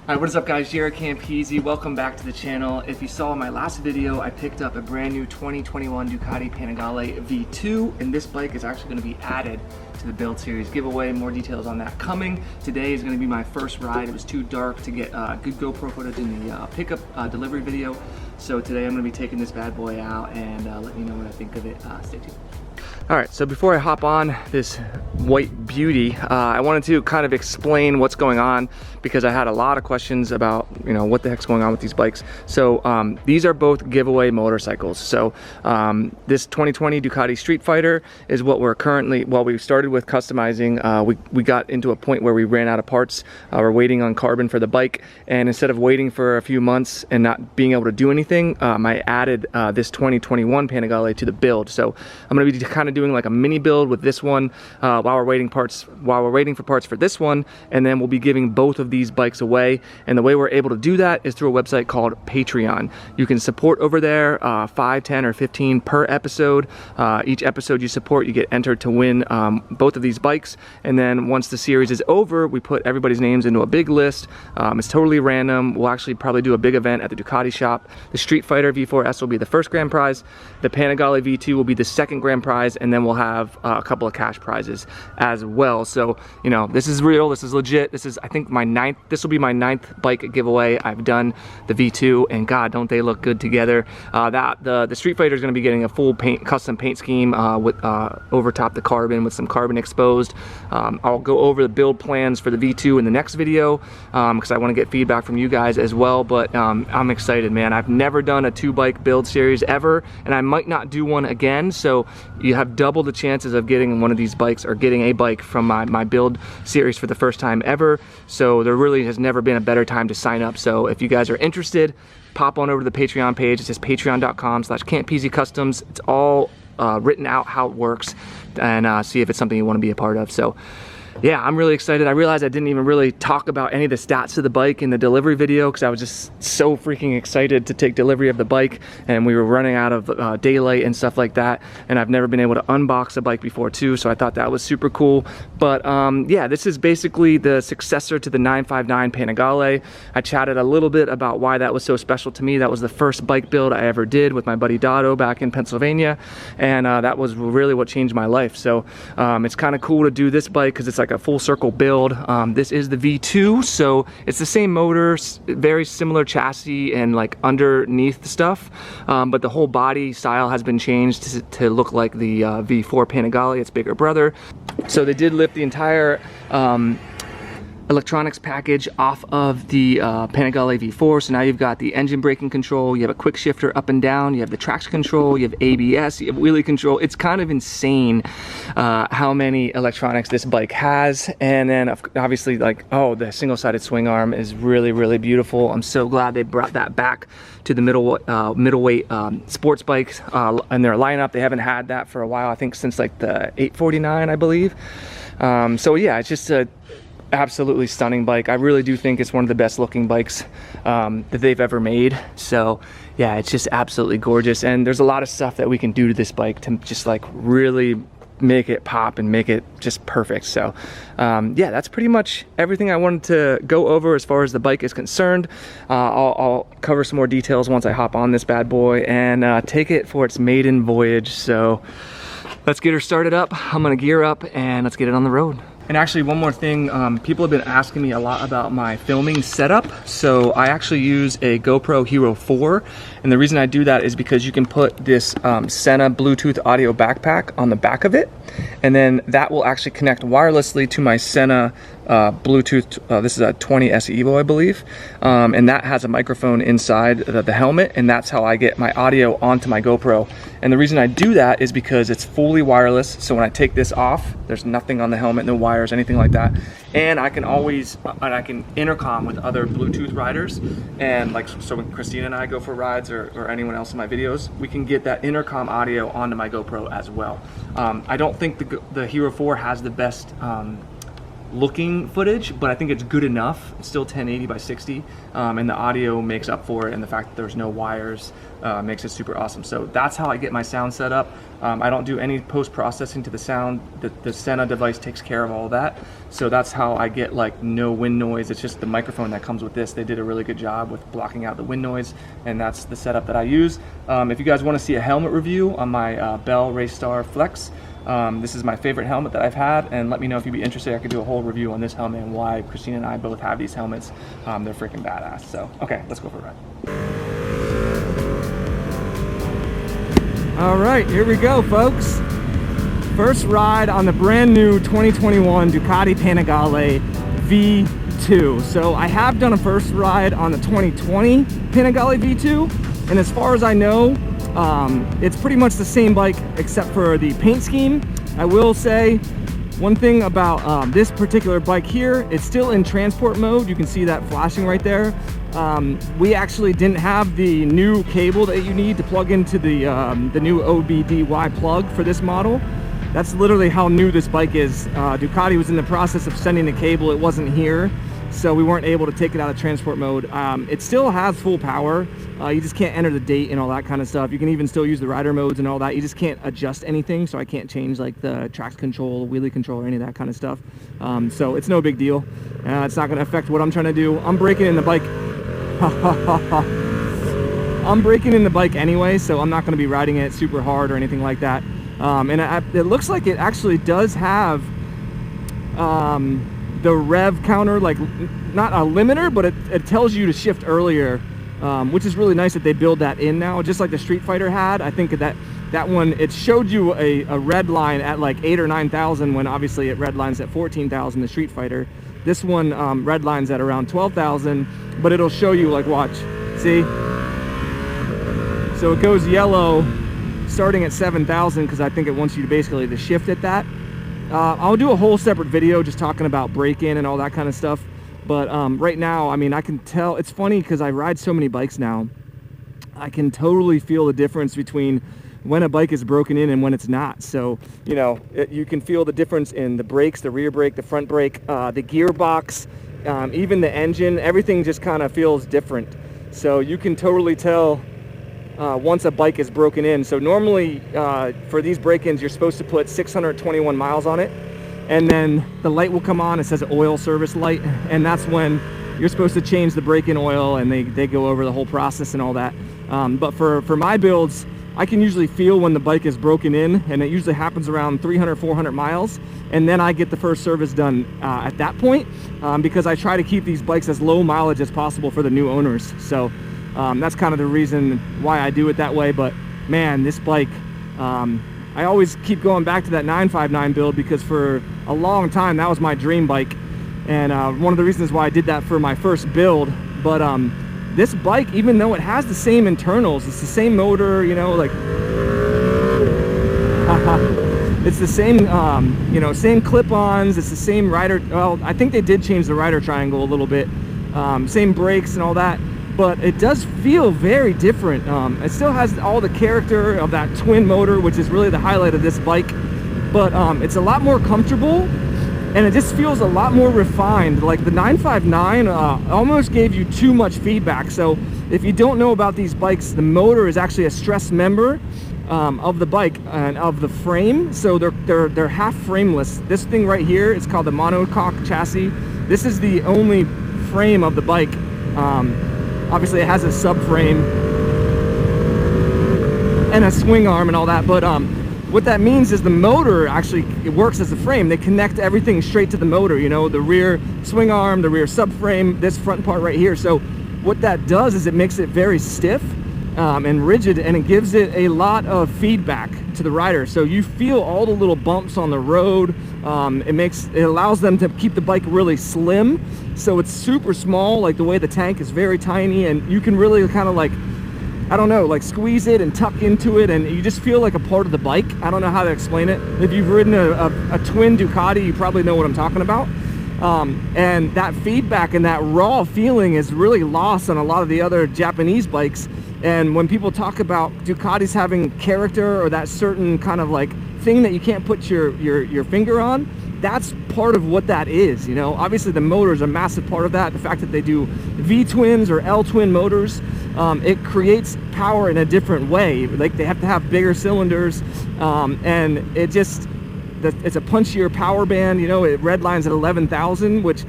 Alright, what is up guys, JaretCampisi, welcome back to the channel. If you saw in my last video, I picked up a brand new 2021 Ducati Panigale V2, and this bike is actually going to be added to the build series giveaway. More details on that coming. Today is going to be my first ride. It was too dark to get good GoPro footage in the pickup delivery video, so today I'm going to be taking this bad boy out and letting you know what I think of it. Stay tuned. Alright, so before I hop on this white beauty, I wanted to kind of explain what's going on because I had a lot of questions about, what the heck's going on with these bikes. So these are both giveaway motorcycles. So this 2020 Ducati Streetfighter is what we're currently, we started with customizing. We got into a point where we ran out of parts. We're waiting on carbon for the bike, and instead of waiting for a few months and not being able to do anything, I added this 2021 Panigale to the build. So I'm going to be kind of doing like a mini build with this one while we're waiting for parts for this one, and then we'll be giving both of these bikes away. And the way we're able to do that is through a website called Patreon. You can support over there, 5, 10, or 15 per episode. Each episode you support, you get entered to win both of these bikes. And then once the series is over, we put everybody's names into a big list. It's totally random. We'll actually probably do a big event at the Ducati shop. The Streetfighter V4S will be the first grand prize. The Panigale V2 will be the second grand prize, and then we'll have a couple of cash prizes as well. So this is real, this is legit. This is, I think, this will be my 9th bike giveaway. I've done the V2, and god, don't they look good together. The Streetfighter is going to be getting a full custom paint scheme with over top the carbon with some carbon exposed. I'll go over the build plans for the V2 in the next video because I want to get feedback from you guys as well. But I'm excited, man. I've never done a 2-bike build series ever, and I might not do one again. So you have double the chances of getting one of these bikes or getting a bike from my build series for the first time ever. So there really has never been a better time to sign up. So if you guys are interested, pop on over to the Patreon page. It's just patreon.com/Campisi Customs. It's all written out how it works, and see if it's something you want to be a part of. So yeah, I'm really excited. I realized I didn't even really talk about any of the stats of the bike in the delivery video because I was just so freaking excited to take delivery of the bike, and we were running out of daylight and stuff like that, and I've never been able to unbox a bike before too, so I thought that was super cool. But yeah, this is basically the successor to the 959 Panigale. I chatted a little bit about why that was so special to me. That was the first bike build I ever did with my buddy Dotto back in Pennsylvania, and that was really what changed my life. So it's kind of cool to do this bike because it's like a full circle build. This is the V2, so it's the same motor, very similar chassis and like underneath stuff, but the whole body style has been changed to look like the V4 Panigale, its bigger brother. So they did lift the entire electronics package off of the Panigale V4. So now you've got the engine braking control, you have a quick shifter up and down, you have the traction control, you have ABS, you have wheelie control. It's kind of insane how many electronics this bike has. And then obviously, like, the single-sided swing arm is really, really beautiful. I'm so glad they brought that back to the middleweight sports bikes in their lineup. They haven't had that for a while, I think since like the 849, I believe. So yeah, it's just a absolutely stunning bike. I really do think it's one of the best looking bikes that they've ever made. So yeah, it's just absolutely gorgeous, and there's a lot of stuff that we can do to this bike to just like really make it pop and make it just perfect. So yeah, that's pretty much everything I wanted to go over as far as the bike is concerned. I'll cover some more details once I hop on this bad boy and take it for its maiden voyage. So let's get her started up. I'm gonna gear up and let's get it on the road. And actually, one more thing, people have been asking me a lot about my filming setup. So I actually use a GoPro Hero 4, and the reason I do that is because you can put this Sena Bluetooth audio backpack on the back of it, and then that will actually connect wirelessly to my Sena Bluetooth, this is a 20S Evo, I believe, and that has a microphone inside the helmet, and that's how I get my audio onto my GoPro. And the reason I do that is because it's fully wireless, so when I take this off, there's nothing on the helmet, no wires, anything like that. And I can always, I can intercom with other Bluetooth riders, and like, so when Christina and I go for rides, or anyone else in my videos, we can get that intercom audio onto my GoPro as well. I don't think the Hero 4 has the best looking footage, but I think it's good enough. It's still 1080 by 60, and the audio makes up for it, and the fact that there's no wires makes it super awesome. So that's how I get my sound set up. I don't do any post-processing to the sound. The Sena device takes care of all that. So that's how I get like no wind noise. It's just the microphone that comes with this. They did a really good job with blocking out the wind noise, and that's the setup that I use. If you guys want to see a helmet review on my Bell Raystar Flex, this is my favorite helmet that I've had, and let me know if you'd be interested. I could do a whole review on this helmet and why Christina and I both have these helmets. They're freaking badass. So, okay, let's go for a ride. All right, here we go, folks. First ride on the brand new 2021 Ducati Panigale V2. So I have done a first ride on the 2020 Panigale V2, and as far as I know, it's pretty much the same bike except for the paint scheme. I will say one thing about this particular bike here, it's still in transport mode. You can see that flashing right there. We actually didn't have the new cable that you need to plug into the new OBDY plug for this model. That's literally how new this bike is. Ducati was in the process of sending the cable. It wasn't here, so we weren't able to take it out of transport mode. It still has full power. You just can't enter the date and all that kind of stuff. You can even still use the rider modes and all that. You just can't adjust anything, so I can't change like the traction control, wheelie control, or any of that kind of stuff. So it's no big deal. It's not going to affect what I'm trying to do. I'm braking in the bike. I'm braking in the bike anyway, so I'm not going to be riding it super hard or anything like that. It looks like it actually does have the rev counter, like not a limiter, but it tells you to shift earlier, which is really nice that they build that in now, just like the Streetfighter had. I think that one, it showed you a red line at like 8,000 or 9,000 when obviously it red lines at 14,000, the Streetfighter. This one red lines at around 12,000, but it'll show you, like, watch, see? So it goes yellow starting at 7,000 because I think it wants you to basically to shift at that. I'll do a whole separate video just talking about break-in and all that kind of stuff. But right now, I mean, I can tell. It's funny because I ride so many bikes now. I can totally feel the difference between when a bike is broken in and when it's not. So, you know, you can feel the difference in the brakes, the rear brake, the front brake, the gearbox, even the engine. Everything just kind of feels different. So you can totally tell once a bike is broken in. So normally for these break-ins, you're supposed to put 621 miles on it, and then the light will come on. It says oil service light, and that's when you're supposed to change the break-in oil, and they go over the whole process and all that. But for my builds, I can usually feel when the bike is broken in, and it usually happens around 300, 400 miles, and then I get the first service done at that point, because I try to keep these bikes as low mileage as possible for the new owners. So that's kind of the reason why I do it that way. But man, this bike, I always keep going back to that 959 build because for a long time that was my dream bike, and one of the reasons why I did that for my first build. But this bike, even though it has the same internals, it's the same motor, you know, like it's the same, you know, same clip-ons, it's the same rider. Well, I think they did change the rider triangle a little bit, same brakes and all that, but it does feel very different. It still has all the character of that twin motor, which is really the highlight of this bike, but it's a lot more comfortable, and it just feels a lot more refined. Like the 959 almost gave you too much feedback. So if you don't know about these bikes, the motor is actually a stress member of the bike and of the frame. So they're half frameless. This thing right here is called the monocoque chassis. This is the only frame of the bike. Obviously it has a subframe and a swing arm and all that, but what that means is the motor actually, it works as a frame. They connect everything straight to the motor, you know, the rear swing arm, the rear subframe, this front part right here. So what that does is it makes it very stiff and rigid, and it gives it a lot of feedback to the rider. So you feel all the little bumps on the road. It allows them to keep the bike really slim. So it's super small, like the way the tank is very tiny, and you can really kind of like, I don't know, like squeeze it and tuck into it, and you just feel like a part of the bike. I don't know how to explain it. If you've ridden a twin Ducati, you probably know what I'm talking about. And that feedback and that raw feeling is really lost on a lot of the other Japanese bikes. And when people talk about Ducatis having character or that certain kind of like thing that you can't put your finger on, that's part of what that is, you know. Obviously the motor is a massive part of that. The fact that they do V-twins or L-twin motors, it creates power in a different way. Like they have to have bigger cylinders, and it just, it's a punchier power band, you know. It redlines at 11,000, which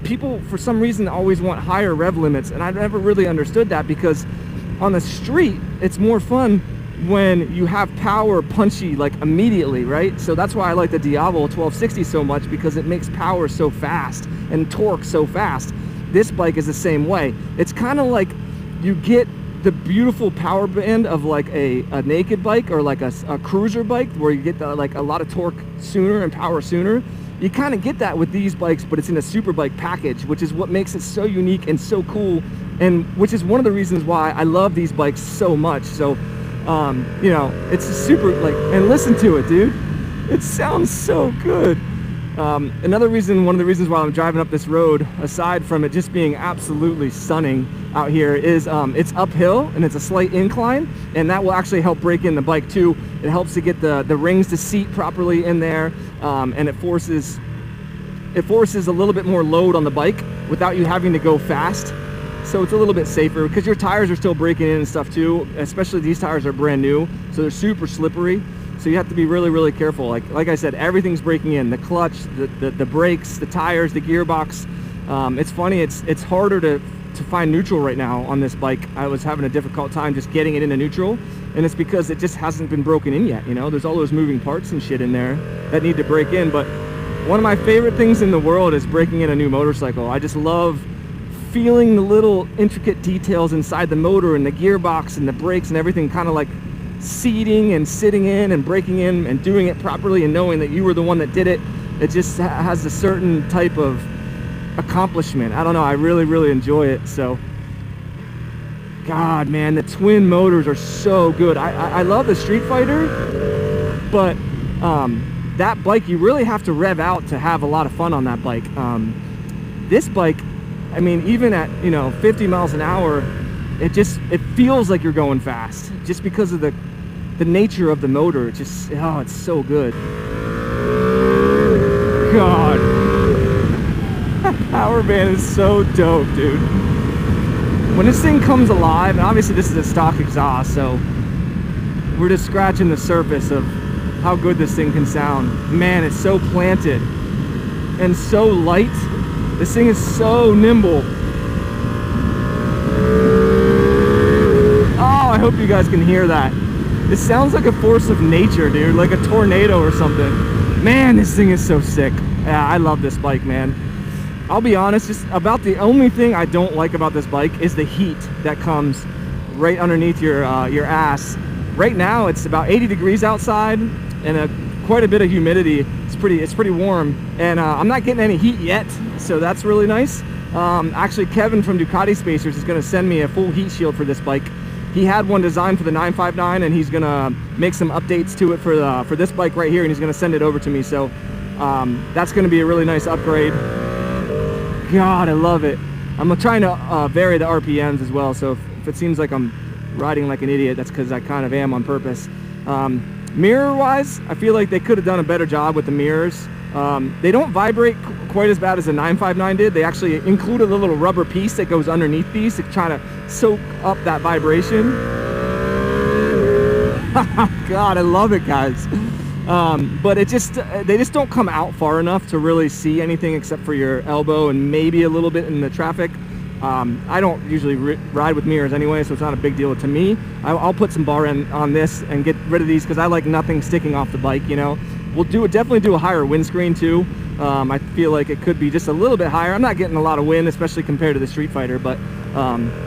people for some reason always want higher rev limits, and I never really understood that, because on the street it's more fun when you have power punchy like immediately, right? So that's why I like the Diablo 1260 so much, because it makes power so fast and torque so fast. This bike is the same way. It's kind of like you get the beautiful power band of like a naked bike or like a cruiser bike, where you get like a lot of torque sooner and power sooner. You kind of get that with these bikes, but it's in a super bike package, which is what makes it so unique and so cool, and which is one of the reasons why I love these bikes so much. So you know, it's a super, like, and listen to it, dude, it sounds so good. One of the reasons why I'm driving up this road, aside from it just being absolutely stunning out here, is it's uphill and it's a slight incline, and that will actually help break in the bike too. It helps to get the rings to seat properly in there, and it forces a little bit more load on the bike without you having to go fast. So it's a little bit safer, because your tires are still breaking in and stuff too, especially these tires are brand new, so they're super slippery. So you have to be really, really careful. Like I said, everything's breaking in. The clutch, the brakes, the tires, the gearbox. It's funny, it's harder to find neutral right now on this bike. I was having a difficult time just getting it into neutral, and it's because it just hasn't been broken in yet, you know. There's all those moving parts and shit in there that need to break in. But one of my favorite things in the world is breaking in a new motorcycle. I just love feeling the little intricate details inside the motor and the gearbox and the brakes and everything, kind of like seating and sitting in and breaking in and doing it properly, and knowing that you were the one that did it. It just has a certain type of accomplishment. I don't know, I really, really enjoy it. So God, man, the twin motors are so good. I love the Streetfighter, but that bike, you really have to rev out to have a lot of fun on that bike. This bike, I mean, even at, you know, 50 miles an hour, it feels like you're going fast, just because of the nature of the motor. It just, oh, it's so good. God, that power band is so dope, dude. When this thing comes alive, and obviously this is a stock exhaust, so we're just scratching the surface of how good this thing can sound. Man, it's so planted and so light. This thing is so nimble. Oh, I hope you guys can hear that. It sounds like a force of nature, dude, like a tornado or something. Man, this thing is so sick. Yeah, I love this bike, man. I'll be honest, just about the only thing I don't like about this bike is the heat that comes right underneath your ass. Right now, it's about 80 degrees outside and quite a bit of humidity. It's pretty warm, and I'm not getting any heat yet, so that's really nice. Actually, Kevin from Ducati Spacers is going to send me a full heat shield for this bike. He had one designed for the 959, and he's going to make some updates to it for this bike right here, and he's going to send it over to me. So that's going to be a really nice upgrade. God, I love it. I'm trying to vary the RPMs as well, so if it seems like I'm riding like an idiot, that's because I kind of am on purpose. Mirror wise, I feel like they could have done a better job with the mirrors. They don't vibrate quite as bad as the 959 did. They actually included a little rubber piece that goes underneath these to try to soak up that vibration. God, I love it, guys. But they just don't come out far enough to really see anything except for your elbow and maybe a little bit in the traffic. I don't usually ride with mirrors anyway, so it's not a big deal to me. I'll put some bar end on this and get rid of these, because I like nothing sticking off the bike, you know. We'll definitely do a higher windscreen too. I feel like it could be just a little bit higher. I'm not getting a lot of wind, especially compared to the Streetfighter, but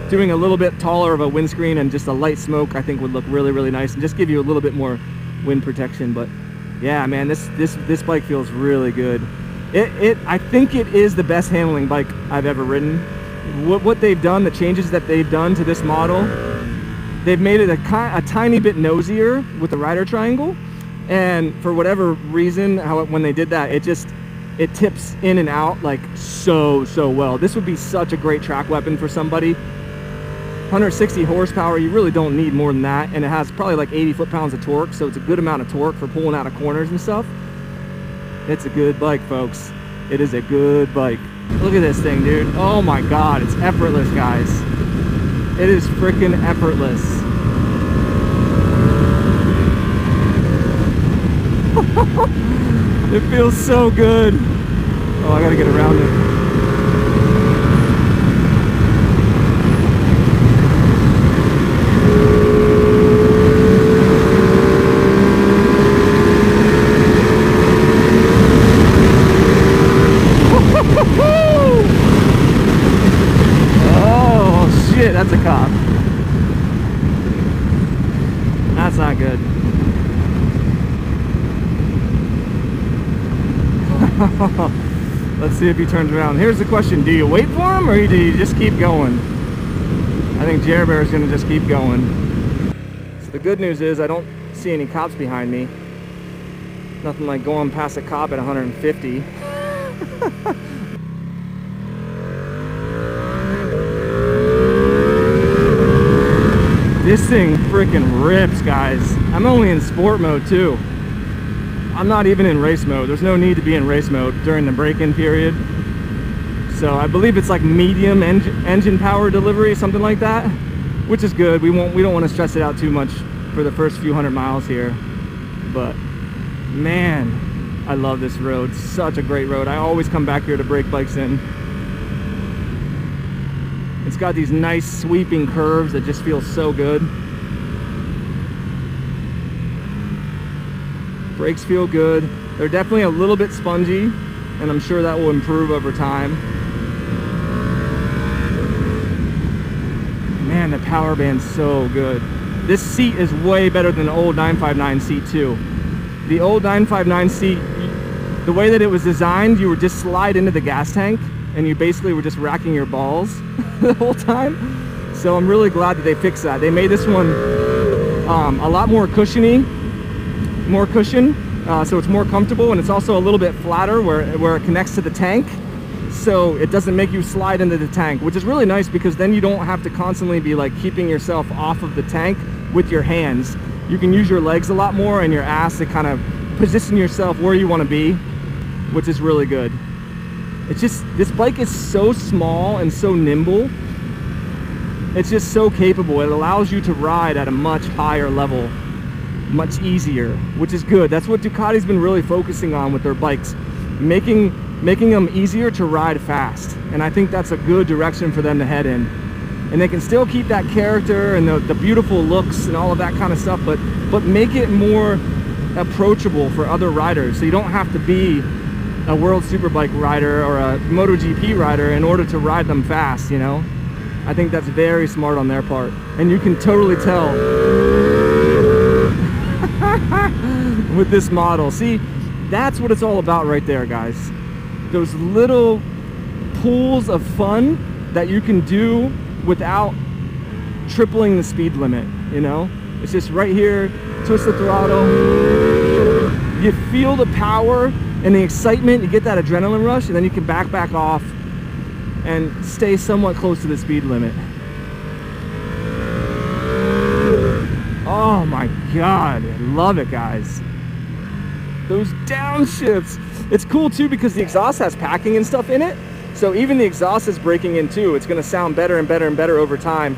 doing a little bit taller of a windscreen and just a light smoke, I think would look really, really nice and just give you a little bit more wind protection. But yeah, man, this bike feels really good. I think it is the best handling bike I've ever ridden. What they've done, the changes that they've done to this model, they've made it a tiny bit nosier with the rider triangle, and for whatever reason, when they did that, it tips in and out like so well. This would be such a great track weapon for somebody. 160 horsepower, you really don't need more than that, and it has probably like 80 foot-pounds of torque, so it's a good amount of torque for pulling out of corners and stuff. It's a good bike, folks. It is a good bike. Look at this thing, dude. Oh my God, it's effortless, guys. It is freaking effortless. It feels so good. Oh, I gotta get around it. Oh shit, that's a cop. That's not good. Let's see if he turns around. Here's the question: do you wait for him, or do you just keep going? I think Jaret is gonna just keep going. So the good news is I don't see any cops behind me. Nothing like going past a cop at 150. This thing freaking rips, guys. I'm only in sport mode too. I'm not even in race mode. There's no need to be in race mode during the break-in period. So I believe it's like medium engine power delivery, something like that, which is good. We don't want to stress it out too much for the first few hundred miles here. But man, I love this road. Such a great road. I always come back here to break bikes in. It's got these nice sweeping curves that just feel so good. Brakes feel good. They're definitely a little bit spongy, and I'm sure that will improve over time. Man, the power band's so good. This seat is way better than the old 959 seat too. The old 959 seat, the way that it was designed, you would just slide into the gas tank, and you basically were just racking your balls the whole time. So I'm really glad that they fixed that. They made this one a lot more cushiony, more cushion, so it's more comfortable, and it's also a little bit flatter where it connects to the tank, so it doesn't make you slide into the tank, which is really nice because then you don't have to constantly be like keeping yourself off of the tank with your hands. You can use your legs a lot more and your ass to kind of position yourself where you want to be, which is really good. It's just, this bike is so small and so nimble. It's just so capable. It allows you to ride at a much higher level, much easier, which is good. That's what Ducati's been really focusing on with their bikes, making them easier to ride fast. And I think that's a good direction for them to head in. And they can still keep that character and the beautiful looks and all of that kind of stuff, but make it more approachable for other riders. So you don't have to be a World Superbike rider or a MotoGP rider in order to ride them fast, you know? I think that's very smart on their part. And you can totally tell with this model. See, that's what it's all about right there, guys. Those little pools of fun that you can do without tripling the speed limit, you know? It's just right here, twist the throttle. You feel the power and the excitement, you get that adrenaline rush, and then you can back off and stay somewhat close to the speed limit. Oh my God, I love it, guys. Those downshifts. It's cool too because the exhaust has packing and stuff in it, so even the exhaust is breaking in too. It's gonna sound better and better and better over time.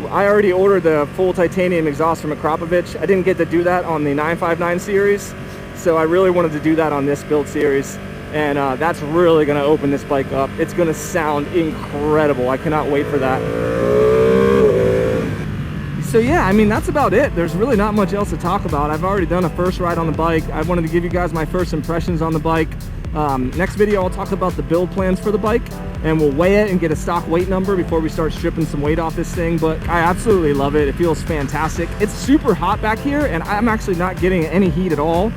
I already ordered the full titanium exhaust from Akrapovic. I didn't get to do that on the 959 series, so I really wanted to do that on this build series, and that's really going to open this bike up. It's going to sound incredible. I cannot wait for that. So yeah, I mean, that's about it. There's really not much else to talk about. I've already done a first ride on the bike. I wanted to give you guys my first impressions on the bike. Next video, I'll talk about the build plans for the bike, and we'll weigh it and get a stock weight number before we start stripping some weight off this thing. But I absolutely love it. It feels fantastic. It's super hot back here, and I'm actually not getting any heat at all.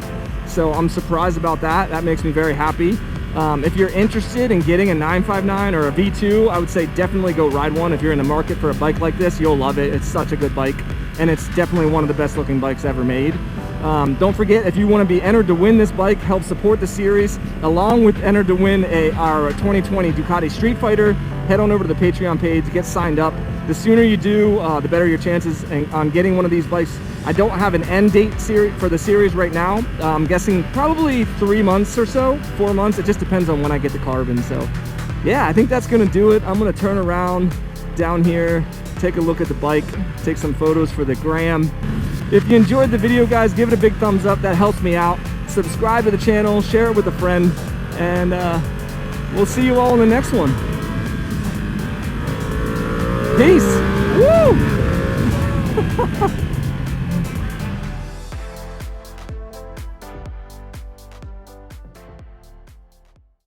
So I'm surprised about that. That makes me very happy. If you're interested in getting a 959 or a V2, I would say definitely go ride one. If you're in the market for a bike like this, you'll love it. It's such a good bike, and it's definitely one of the best looking bikes ever made. Don't forget, if you want to be entered to win this bike, help support the series, along with entered to win our 2020 Ducati Streetfighter. head on over to the Patreon page, get signed up. The sooner you do, the better your chances on getting one of these bikes. I don't have an end date for the series right now. I'm guessing probably 3 months or so, 4 months. It just depends on when I get the carbon. So yeah, I think that's gonna do it. I'm gonna turn around down here, take a look at the bike, take some photos for the gram. If you enjoyed the video, guys, give it a big thumbs up. That helps me out. Subscribe to the channel, share it with a friend, and we'll see you all in the next one. Peace. Woo!